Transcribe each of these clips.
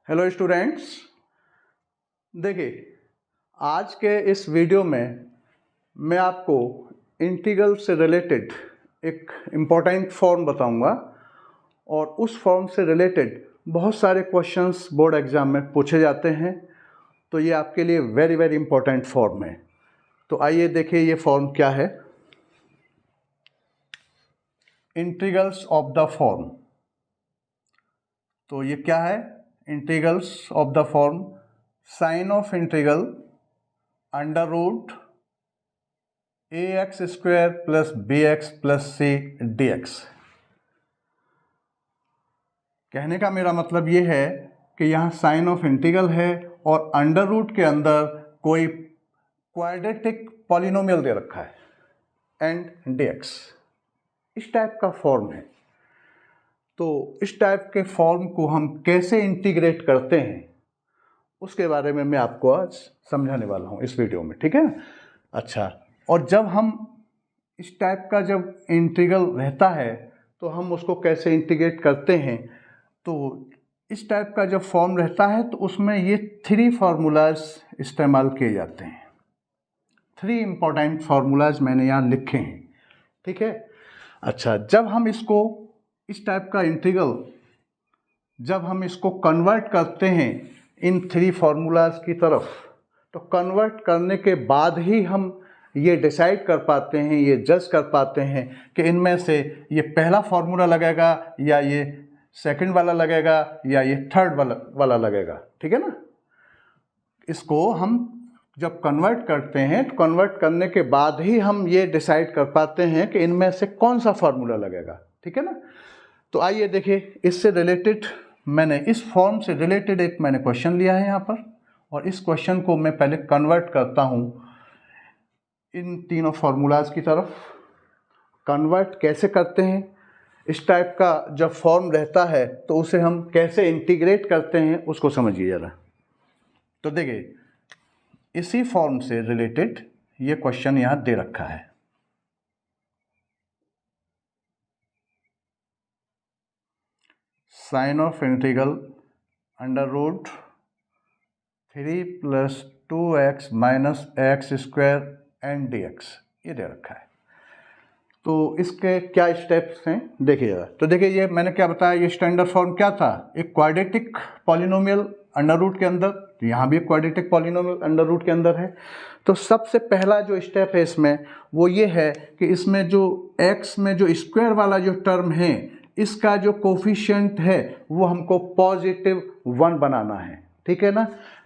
Hello students, देखिए आज के इस वीडियो में मैं आपको इंटीग्रल से रिलेटेड एक इम्पॉर्टेंट फॉर्म बताऊंगा और उस फॉर्म से रिलेटेड बहुत सारे क्वेश्चंस बोर्ड एग्जाम में पूछे जाते हैं। तो ये आपके लिए वेरी वेरी इम्पॉर्टेंट फॉर्म है। तो आइए देखिए ये फॉर्म क्या है। Integrals of the form. तो ये क्या है? Integrals of the form sign of integral under root a x square plus b x plus c d x. कहने का मेरा मतलब ये है कि यहाँ साइन ऑफ इंटीग्रल है और अंडर रूट के अंदर कोई क्वाड्रेटिक पॉलिनोमियल दे रखा है एंड डी एक्स। इस टाइप का फॉर्म है। तो इस टाइप के फॉर्म को हम कैसे इंटीग्रेट करते हैं उसके बारे में मैं आपको आज समझाने वाला हूँ इस वीडियो में, ठीक है ना। अच्छा, और जब हम इस टाइप का जब इंटीग्रल रहता है तो हम उसको कैसे इंटीग्रेट करते हैं। तो इस टाइप का जब फॉर्म रहता है तो उसमें ये 3 फार्मूलाज इस्तेमाल किए जाते हैं। 3 इम्पॉर्टेंट फार्मूलाज मैंने यहाँ लिखे हैं, ठीक है। अच्छा, जब हम इसको इस टाइप का इंटीग्रल जब हम इसको कन्वर्ट करते हैं इन 3 फार्मूलाज की तरफ, तो कन्वर्ट करने के बाद ही हम ये डिसाइड कर पाते हैं, ये जज कर पाते हैं कि इनमें से ये पहला फार्मूला लगेगा या ये सेकंड वाला लगेगा या ये थर्ड वाला लगेगा, ठीक है ना। इसको हम जब कन्वर्ट करते हैं तो कन्वर्ट करने के बाद ही हम ये डिसाइड कर पाते हैं कि इनमें से कौन सा फार्मूला लगेगा, ठीक है ना। तो आइए देखिए, इससे रिलेटेड मैंने इस फॉर्म से रिलेटेड एक मैंने क्वेश्चन लिया है यहाँ पर, और इस क्वेश्चन को मैं पहले कन्वर्ट करता हूँ इन तीनों फार्मूलाज की तरफ। कन्वर्ट कैसे करते हैं, इस टाइप का जब फॉर्म रहता है तो उसे हम कैसे इंटीग्रेट करते हैं उसको समझिए ज़रा। तो देखिए, इसी फॉर्म से रिलेटेड ये क्वेश्चन यहाँ दे रखा है। Sign of integral under root 3 + 2x minus x square and d x, ये दे रखा है। तो इसके क्या स्टेप्स हैं देखिएगा। तो देखिए, ये मैंने क्या बताया, ये स्टैंडर्ड फॉर्म क्या था, एक क्वाड्रेटिक पॉलिनोमियल अंडर रूट के अंदर। तो यहाँ भी एक क्वाड्रेटिक पॉलिनोमियल अंडर रूट के अंदर है। तो सबसे पहला जो स्टेप है इसमें वो ये है कि इसमें जो x में जो स्क्वायर वाला जो टर्म है, इसका जो कोफिशिएंट है वो हमको पॉजिटिव 1 बनाना है, ठीक है ना।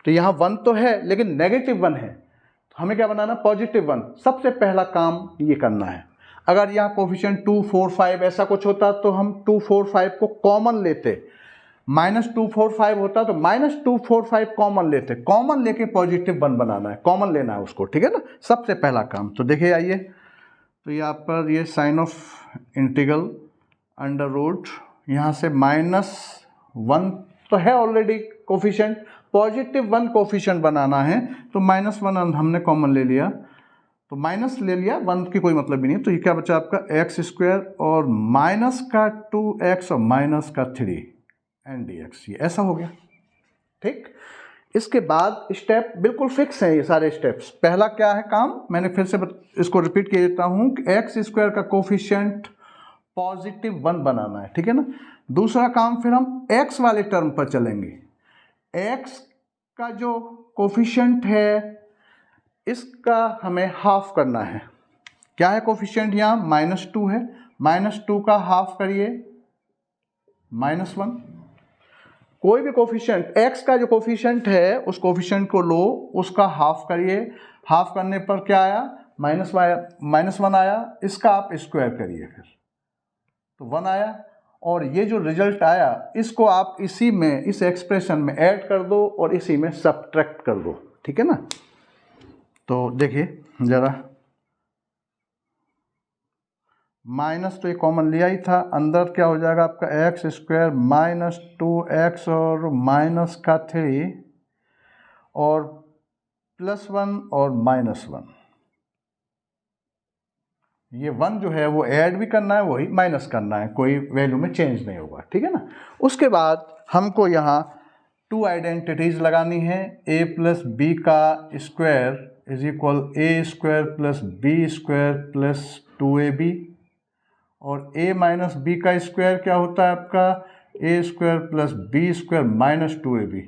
तो यहाँ 1 तो है लेकिन नेगेटिव 1 है, तो हमें क्या बनाना, पॉजिटिव 1। सबसे पहला काम ये करना है। अगर यहाँ कोफिशिएंट 2, 4, 5 ऐसा कुछ होता तो हम 2, 4, 5 को कॉमन लेते, -2, 4, 5 होता तो -2, 4, 5 कॉमन लेते। कॉमन लेके पॉजिटिव 1 बनाना है, कॉमन लेना है उसको, ठीक है ना। सबसे पहला काम। तो देखिए आइए, तो यहाँ पर ये sign of integral under root, यहाँ से -1 तो है ऑलरेडी कोफिशिएंट, पॉजिटिव 1 कोफिशिएंट बनाना है तो -1 हमने कॉमन ले लिया, तो माइनस ले लिया, 1 की कोई मतलब भी नहीं। तो ये क्या बचा आपका एक्स स्क्वायर और माइनस का 2x और माइनस का 3 एंड डी एक्स, ये ऐसा हो गया, ठीक। इसके बाद स्टेप बिल्कुल फिक्स है, ये सारे स्टेप्स। पहला क्या है काम, मैंने फिर से इसको रिपीट कर देता हूँ कि एक्स स्क्वायर का कोफिशिएंट पॉजिटिव 1 बनाना है, ठीक है ना। दूसरा काम फिर हम एक्स वाले टर्म पर चलेंगे। एक्स का जो कोफिशिएंट है इसका हमें हाफ करना है। क्या है कोफिशिएंट, यहाँ -2 है, -2 का हाफ करिए -1। कोई भी कोफिशिएंट, x का जो कोफिशिएंट है उस कोफिशिएंट को लो, उसका हाफ करिए। हाफ करने पर क्या आया, -1 आया, इसका आप स्क्वायर करिए फिर तो 1 आया। और ये जो रिजल्ट आया इसको आप इसी में, इस एक्सप्रेशन में ऐड कर दो और इसी में सब्ट्रैक्ट कर दो, ठीक है ना। तो देखिए जरा, माइनस तो ये कॉमन लिया ही था, अंदर क्या हो जाएगा आपका एक्स स्क्वायर -2x और माइनस का 3 और +1 और -1। ये 1 जो है वो ऐड भी करना है, वही माइनस करना है, कोई वैल्यू में चेंज नहीं होगा, ठीक है ना। उसके बाद हमको यहाँ टू आइडेंटिटीज लगानी है। a प्लस बी का square is equal A square plus B square plus 2ab, और a माइनस बी का स्क्वायर क्या होता है आपका A square plus B square minus 2ab।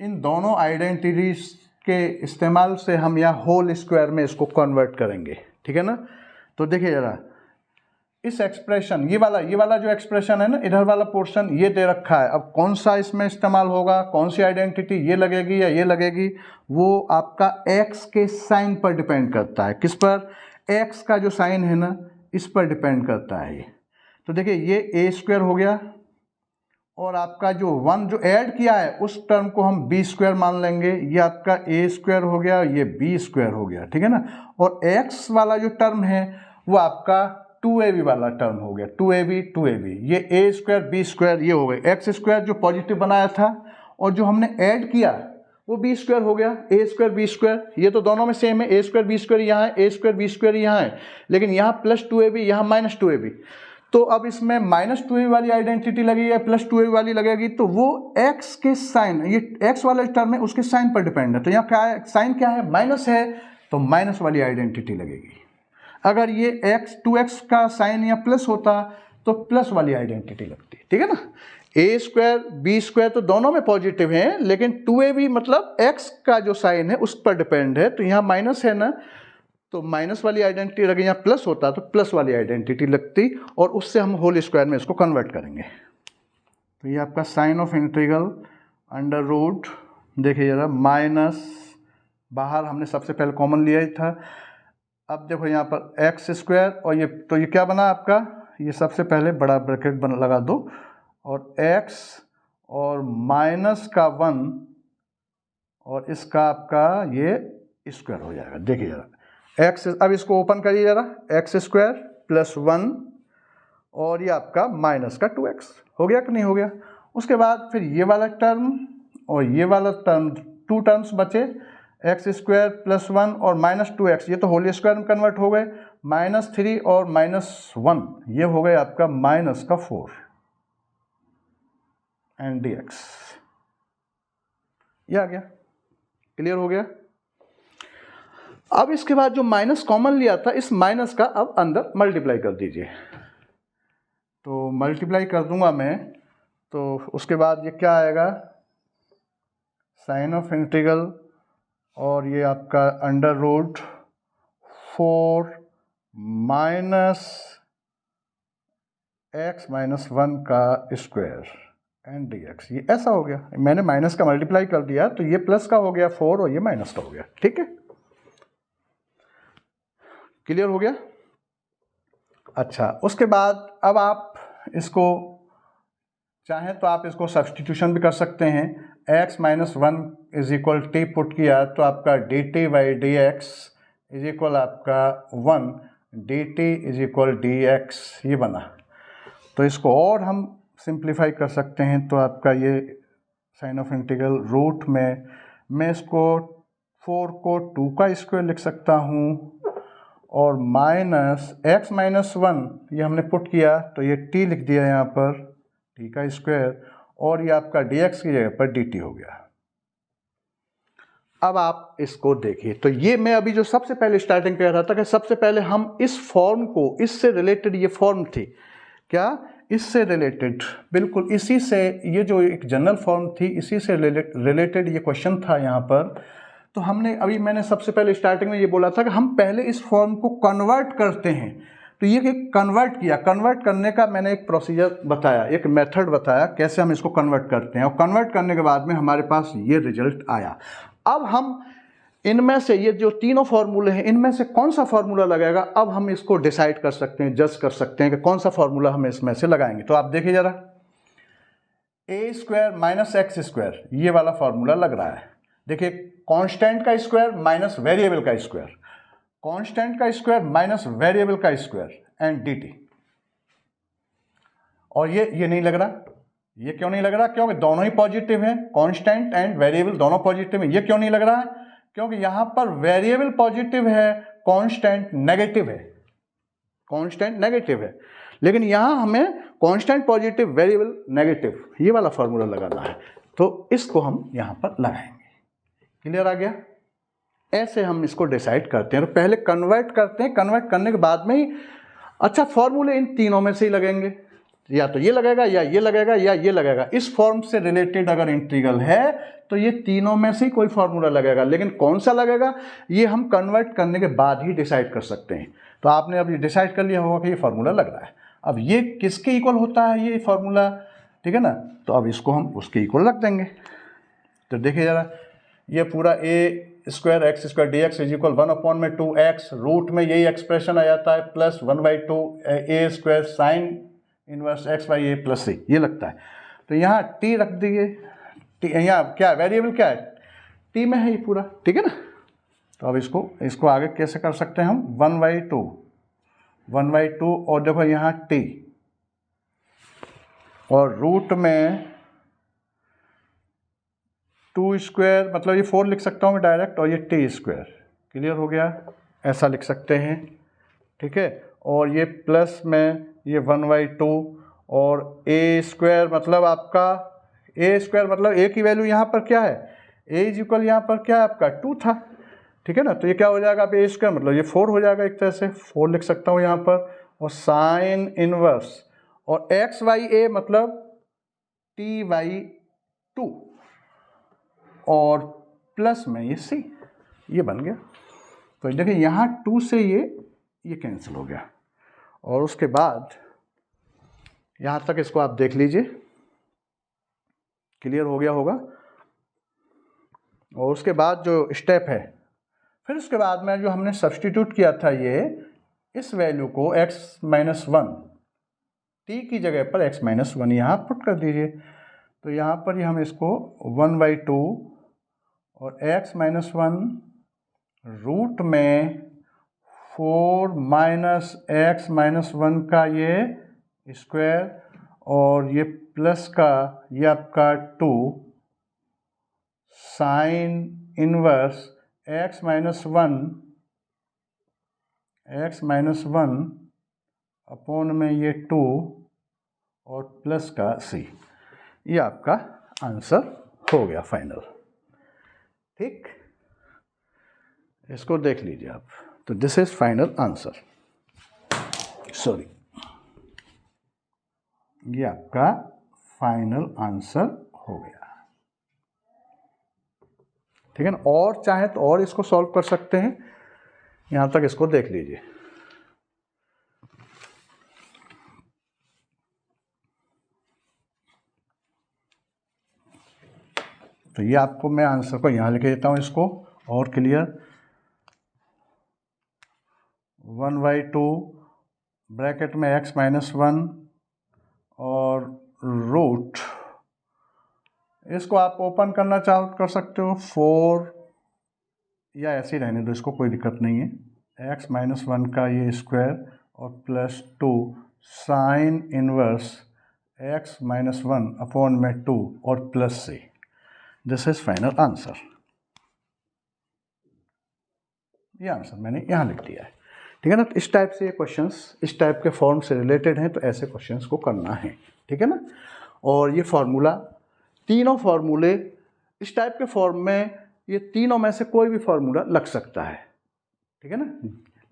इन दोनों आइडेंटिटीज के इस्तेमाल से हम यहाँ होल स्क्वायर में इसको कन्वर्ट करेंगे, ठीक है ना। तो देखिए ज़रा इस एक्सप्रेशन ये वाला जो एक्सप्रेशन है ना, इधर वाला पोर्शन ये दे रखा है। अब कौन सा इसमें इस्तेमाल होगा, कौन सी आइडेंटिटी ये लगेगी या ये लगेगी, वो आपका x के साइन पर डिपेंड करता है। किस पर, x का जो साइन है ना इस पर डिपेंड करता है ये। तो देखिए ये ए स्क्वायर हो गया, और आपका जो 1 जो ऐड किया है उस टर्म को हम बी स्क्वायर मान लेंगे। ये आपका ए स्क्वायर हो गया, ये बी स्क्वायर हो गया, ठीक है ना। और x वाला जो टर्म है वो आपका 2ab वाला टर्म हो गया, 2ab। ये ए स्क्वायर बी स्क्वायर ये हो गए, एक्स स्क्वायर जो पॉजिटिव बनाया था और जो हमने ऐड किया वो बी स्क्वायर हो गया, ए स्क्वायर बी स्क्वायर। ये तो दोनों में सेम है, ए स्क्वायर बी स्क्वायर यहाँ है, ए स्क्वायर बी स्क्वायर यहाँ है, लेकिन यहाँ प्लस 2ab यहाँ माइनस 2ab। तो अब इसमें माइनस 2ab वाली आइडेंटिटी लगेगी या प्लस 2ab वाली लगेगी, तो वो x के साइन, ये x वाला टर्म है उसके साइन पर डिपेंड है। तो यहाँ क्या है, साइन क्या है, माइनस है, तो माइनस वाली आइडेंटिटी लगेगी। अगर ये x का साइन या प्लस होता तो प्लस वाली आइडेंटिटी लगती, ठीक है ना। ए स्क्वायर बी स्क्वायर तो दोनों में पॉजिटिव है, लेकिन 2ab मतलब x का जो साइन है उस पर डिपेंड है, तो यहाँ माइनस है ना, तो माइनस वाली आइडेंटिटी लगी। यहाँ प्लस होता तो प्लस वाली आइडेंटिटी लगती, और उससे हम होल स्क्वायर में इसको कन्वर्ट करेंगे। तो ये आपका sign of integral under root, देखिए जरा माइनस, बाहर हमने सबसे पहले कॉमन लिया ही था। अब देखो यहाँ पर एक्स स्क्वायर, और ये तो ये क्या बना आपका, ये सबसे पहले बड़ा ब्रैकेट बना लगा दो, और x और माइनस का 1 और इसका आपका ये स्क्वायर हो जाएगा। देखिए जरा x, अब इसको ओपन करिए जरा, एक्स स्क्वायर प्लस 1 और ये आपका माइनस का 2x हो गया कि नहीं हो गया। उसके बाद फिर ये वाला टर्म और ये वाला टर्म, 2 टर्म्स बचे, एक्स स्क्वायर प्लस 1 और माइनस 2x, ये तो होल स्क्वायर में कन्वर्ट हो गए। -3 और -1 ये हो गए आपका माइनस का 4 एंड dx, ये आ गया, क्लियर हो गया। अब इसके बाद जो माइनस कॉमन लिया था, इस माइनस का अब अंदर मल्टीप्लाई कर दीजिए। तो मल्टीप्लाई कर दूंगा मैं, तो उसके बाद ये क्या आएगा, साइन ऑफ इंटीग्रल, और ये आपका under root 4 minus x minus 1 का स्क्वायर एंड dx, ये ऐसा हो गया। मैंने माइनस का मल्टीप्लाई कर दिया तो ये प्लस का हो गया 4 और ये माइनस का हो गया, ठीक है, क्लियर हो गया। अच्छा, उसके बाद अब आप इसको चाहें तो आप इसको सब्सटीट्यूशन भी कर सकते हैं। x minus 1 is equal T put किया तो आपका dt by D X is equal आपका 1 dt इज इक्वल dx, ये बना। तो इसको और हम सिंप्लीफाई कर सकते हैं, तो आपका ये साइन ऑफ इंटीग्रल रूट में मैं इसको 4 को 2 का स्क्वायर लिख सकता हूँ, और माइनस x माइनस 1 ये हमने पुट किया तो ये t लिख दिया यहाँ पर, t का स्क्वायर, और ये आपका dx की जगह पर dt हो गया। अब आप इसको देखिए, तो ये मैं अभी जो सबसे पहले स्टार्टिंग कह रहा था कि सबसे पहले हम इस फॉर्म को, इससे रिलेटेड ये फॉर्म थी क्या, इससे रिलेटेड, बिल्कुल इसी से, ये जो एक जनरल फॉर्म थी इसी से रिलेटेड ये क्वेश्चन था यहाँ पर। तो हमने अभी, मैंने सबसे पहले स्टार्टिंग में ये बोला था कि हम पहले इस फॉर्म को कन्वर्ट करते हैं। तो ये कन्वर्ट किया, कन्वर्ट करने का मैंने एक प्रोसीजर बताया, एक मेथड बताया कैसे हम इसको कन्वर्ट करते हैं, और कन्वर्ट करने के बाद में हमारे पास ये रिजल्ट आया। अब हम इनमें से, ये जो तीनों फार्मूले हैं, इनमें से कौन सा फार्मूला लगेगा, अब हम इसको डिसाइड कर सकते हैं, जज कर सकते हैं कि कौन सा फार्मूला हम इसमें से लगाएंगे। तो आप देखिए जरा, ए स्क्वायर माइनस एक्स स्क्वायर, ये वाला फार्मूला लग रहा है। देखिए, कांस्टेंट का स्क्वायर माइनस वेरिएबल का स्क्वायर, कांस्टेंट का स्क्वायर माइनस वेरिएबल का स्क्वायर एंड dt। और ये नहीं लग रहा, ये क्यों नहीं लग रहा, क्योंकि दोनों ही पॉजिटिव है, कांस्टेंट एंड वेरिएबल दोनों पॉजिटिव है। ये क्यों नहीं लग रहा है, क्योंकि यहां पर वेरिएबल पॉजिटिव है, कांस्टेंट नेगेटिव है, कांस्टेंट नेगेटिव है, लेकिन यहां हमें कांस्टेंट पॉजिटिव वेरिएबल नेगेटिव, ये वाला फार्मूला लगाना है। तो इसको हम यहाँ पर लगाएंगे। क्लियर आ गया? ऐसे हम इसको डिसाइड करते हैं। तो पहले कन्वर्ट करते हैं, कन्वर्ट करने के बाद में ही अच्छा फॉर्मूले इन तीनों में से ही लगेंगे, या तो ये लगेगा या ये लगेगा या ये लगेगा। इस फॉर्म से रिलेटेड अगर इंटीग्रल है तो ये तीनों में से ही कोई फॉर्मूला लगेगा, लेकिन कौन सा लगेगा ये हम कन्वर्ट करने के बाद ही डिसाइड कर सकते हैं। तो आपने अब ये डिसाइड कर लिया होगा कि ये फॉर्मूला लग रहा है। अब ये किसके इक्वल होता है ये फॉर्मूला, ठीक है ना? तो अब इसको हम उसके इक्वल रख देंगे। तो देखिए ज़रा, ये पूरा A square X square D X is equal 1/2x, root में यही एक्सप्रेशन आ जाता है plus 1/2 A square sine inverse X by A plus C, ये लगता है। तो यहाँ टी रख दीजिए, टी यहाँ क्या वेरिएबल क्या है, टी में है ये पूरा, ठीक है ना? तो अब इसको आगे कैसे कर सकते हैं हम, 1/2 और देखो यहाँ टी और रूट में 2 स्क्वायर, मतलब ये 4 लिख सकता हूँ मैं डायरेक्ट, और ये टी स्क्वायर। क्लियर हो गया? ऐसा लिख सकते हैं, ठीक है? और ये प्लस में ये 1/2 और ए स्क्वायर, मतलब आपका ए स्क्वायर मतलब ए की वैल्यू यहाँ पर क्या है, ए इज इक्वल यहाँ पर क्या है आपका 2 था, ठीक है ना? तो ये क्या हो जाएगा अब ए स्क्वायर मतलब ये 4 हो जाएगा, एक तरह से 4 लिख सकता हूँ यहाँ पर। और साइन इनवर्स और एक्स बाई ए मतलब t/2 और प्लस में ये सी, ये बन गया। तो देखिए यहाँ 2 से ये कैंसिल हो गया। और उसके बाद यहाँ तक इसको आप देख लीजिए, क्लियर हो गया होगा। और उसके बाद जो स्टेप है, फिर उसके बाद में जो हमने सब्स्टिट्यूट किया था ये, इस वैल्यू को x-1 t की जगह पर x-1 यहाँ पुट कर दीजिए। तो यहाँ पर ही हम इसको 1/2 और x-1 रूट में 4 माइनस x-1 का ये स्क्वायर और ये प्लस का ये आपका 2 साइन इनवर्स x-1 अपॉन में ये 2 और प्लस का c, ये आपका आंसर हो गया फाइनल। ठीक, इसको देख लीजिए आप। तो this is final answer, sorry, ये आपका फाइनल आंसर हो गया, ठीक है ना? और चाहे तो और इसको सॉल्व कर सकते हैं, यहां तक इसको देख लीजिए। तो ये आपको मैं आंसर को यहां लिख देता हूं इसको और क्लियर। 1/2 ब्रैकेट में x-1 और रूट, इसको आप ओपन करना चाहो कर सकते हो 4, या ऐसे ही रहने दो, इसको कोई दिक्कत नहीं है। x-1 का ये स्क्वायर और plus 2 sine inverse x-1 upon में 2 और plus c, this is final answer. ये आंसर मैंने यहाँ लिख दिया है, ठीक है ना? तो इस टाइप से ये क्वेश्चंस इस टाइप के फॉर्म से रिलेटेड हैं, तो ऐसे क्वेश्चंस को करना है, ठीक है ना? और ये फार्मूला, तीनों फार्मूले इस टाइप के फॉर्म में, ये तीनों में से कोई भी फार्मूला लग सकता है, ठीक है ना?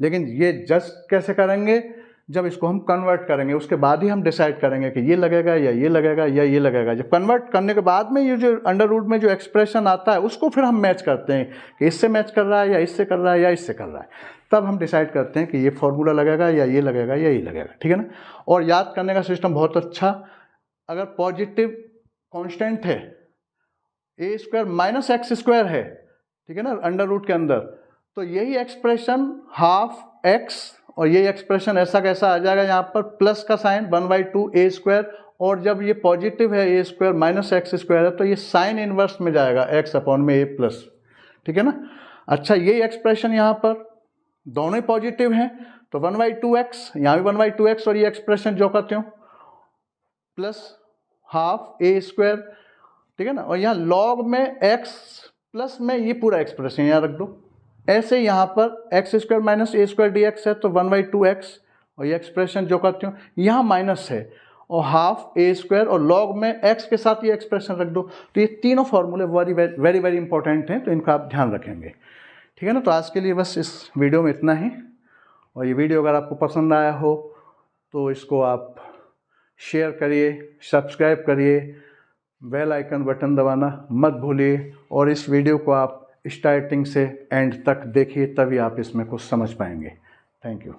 लेकिन ये जस्ट कैसे करेंगे, जब इसको हम कन्वर्ट करेंगे उसके बाद ही हम डिसाइड करेंगे कि ये लगेगा या ये लगेगा या ये लगेगा। जब कन्वर्ट करने के बाद में ये जो अंडर रूट में जो एक्सप्रेशन आता है उसको फिर हम मैच करते हैं कि इससे मैच कर रहा है या इससे कर रहा है या इससे कर रहा है, तब हम डिसाइड करते हैं कि ये फॉर्मूला लगेगा या ये लगेगा या ये लगेगा, ठीक है ना? और याद करने का सिस्टम बहुत अच्छा, अगर पॉजिटिव कॉन्स्टेंट है ए स्क्वायर माइनस एक्स स्क्वायर है, ठीक है ना, अंडर रूट के अंदर, तो यही एक्सप्रेशन हाफ एक्स और ये एक्सप्रेशन ऐसा कैसा आ जाएगा यहाँ पर प्लस का साइन 1/2 ए स्क्वायर, और जब ये पॉजिटिव है ए स्क्वायर माइनस एक्स स्क्वायर है तो ये साइन इनवर्स में जाएगा एक्स अपॉन में ए प्लस, ठीक है ना? अच्छा, ये एक्सप्रेशन यहाँ पर दोनों ही पॉजिटिव हैं तो 1/2x, यहाँ भी 1/2x, और ये एक्सप्रेशन जो कहते हो प्लस हाफ ए स्क्वायर, ठीक है ना? और यहाँ लॉग में x प्लस में ये पूरा एक्सप्रेशन यहाँ रख दो। ऐसे यहाँ पर एक्स स्क्वायर माइनस ए स्क्वायर डी एक्स है तो 1/2x, और ये एक्सप्रेशन जो कहते हो यहाँ माइनस है, और हाफ ए स्क्वायर और लॉग में एक्स के साथ ये एक्सप्रेशन रख दो। तो ये तीनों फॉर्मूले वेरी वेरी इंपॉर्टेंट हैं, तो इनका आप ध्यान रखेंगे। ठीक है ना। तो आज के लिए बस इस वीडियो में इतना ही। और ये वीडियो अगर आपको पसंद आया हो तो इसको आप शेयर करिए, सब्सक्राइब करिए, बेल आइकन बटन दबाना मत भूलिए। और इस वीडियो को आप स्टार्टिंग से एंड तक देखिए, तभी आप इसमें कुछ समझ पाएंगे। Thank you.